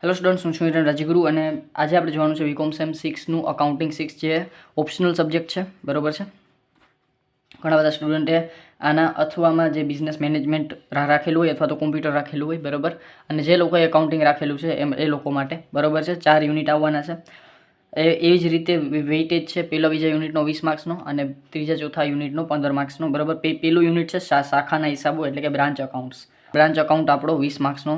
Hello students, હું છું હિરેન રાજગુરુ અને આજે આપણે જોવાનું છે બીકોમ સેમ 6નું અકાઉન્ટિંગ 6 જે ઓપ્શનલ સબ્જેક્ટ છે, બરાબર છે. ઘણા બધા સ્ટુડન્ટે આના અથવામાં જે બિઝનેસ મેનેજમેન્ટ રાખેલું હોય અથવા તો કોમ્પ્યુટર રાખેલું હોય, બરાબર, અને જે લોકોએ એકાઉન્ટિંગ રાખેલું છે એ લોકો માટે, બરાબર છે, 4 યુનિટ આવવાના છે. એવી જ રીતે વેઇટેજ છે પહેલા બીજા યુનિટનો 20 માર્ક્સનો અને ત્રીજા ચોથા યુનિટનો 15 માર્ક્સનો, બરાબર. પહેલું યુનિટ છે શાખાના હિસાબો એટલે કે બ્રાન્ચ અકાઉન્ટ્સ. બ્રાન્ચ અકાઉન્ટ આપણો 20 માર્ક્સનો,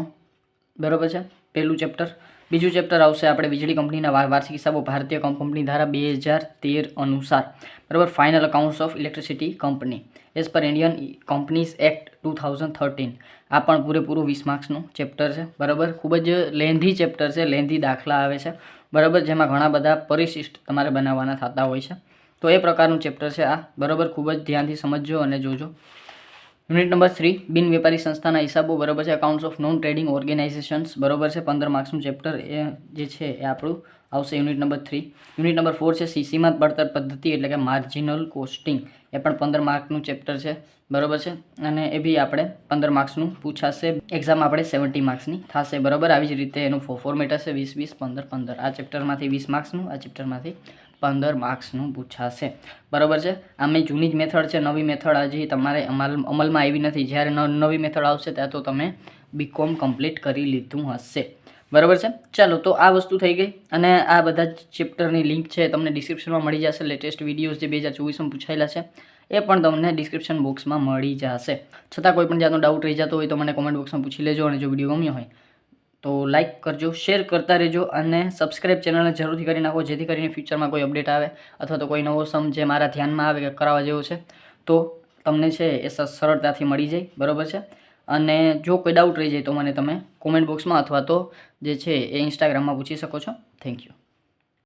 બરાબર છે, પહેલું ચેપ્ટર. બીજું ચેપ્ટર આવશે આપણે વીજળી કંપનીના વાર્ષિક હિસાબો ભારતીય કંપની ધારા 2013 અનુસાર, બરાબર. Final accounts of electricity company as per Indian companies act 2013. આ પણ પૂરેપૂરું 20 માર્ક્સનું ચેપ્ટર છે, બરાબર. ખૂબ જ લેન્ધી ચેપ્ટર છે, લેન્ધી દાખલા આવે છે, બરાબર, જેમાં ઘણા બધા પરિશિષ્ટ તમારે બનાવવાના થતા હોય છે. તો એ પ્રકારનું ચેપ્ટર છે આ, બરાબર. ખૂબ જ ધ્યાનથી સમજજો અને જોજો. યુનિટ નંબર 3 બિન વેપારી સંસ્થાના હિસાબો, બરાબર છે, accounts of non trading organisations, બરાબર છે, 15 માર્ક્સનું ચેપ્ટર એ જે છે એ આપણું આવશે યુનિટ નંબર 3. યુનિટ નંબર 4 છે સીમાંત પડતર પદ્ધતિ એટલે કે માર્જિનલ કોસ્ટિંગ. એ પણ 15 માર્કનું ચેપ્ટર છે, બરાબર છે, અને એ બી આપણે 15 માર્ક્સનું પૂછાશે. એક્ઝામ આપણે 70 માર્ક્સની થશે, બરાબર. આવી જ રીતે એનું ફોર્મેટ હશે 20 20 15 15. આ ચેપ્ટરમાંથી 20 માર્ક્સનું, આ ચેપ્ટરમાંથી 15 માર્ક્સનું પૂછાશે, બરાબર છે. આમે જૂની જ મેથડ છે, નવી મેથડ હજી તમારે અમલમાં આવી નથી. જ્યારે નવી મેથડ આવશે ત્યાં તો તમે બીકોમ કમ્પ્લીટ કરી લીધું હશે, બરાબર છે. ચાલો, તો આ વસ્તુ થઈ ગઈ અને આ બધા જ ચેપ્ટરની લિંક છે તમને ડિસ્ક્રિપ્શનમાં મળી જશે. લેટેસ્ટ વિડીયોઝ જે 2024માં પૂછાયેલા છે એ પણ તમને ડિસ્ક્રિપ્શન બોક્સમાં મળી જશે. છતાં કોઈ પણ જાતનો ડાઉટ રહી જતો હોય તો મને કોમેન્ટ બોક્સમાં પૂછી લેજો અને જો વિડીયો ગમ્યો હોય તો લાઇક કરજો, શેર કરતા રહેજો અને સબસ્ક્રાઇબ ચેનલને જરૂરથી કરી નાખો, જેથી કરીને ફ્યુચરમાં કોઈ અપડેટ આવે અથવા તો કોઈ નવો સમ જે મારા ધ્યાનમાં આવે કે કરાવવા જેવો છે તો તમને છે એ સરળતાથી મળી જાય, બરાબર છે. અને જો કોઈ ડાઉટ રહી જાય તો મને તમે કોમેન્ટ બોક્સમાં અથવા તો જે છે એ ઇન્સ્ટાગ્રામમાં પૂછી શકો છો. Thank you.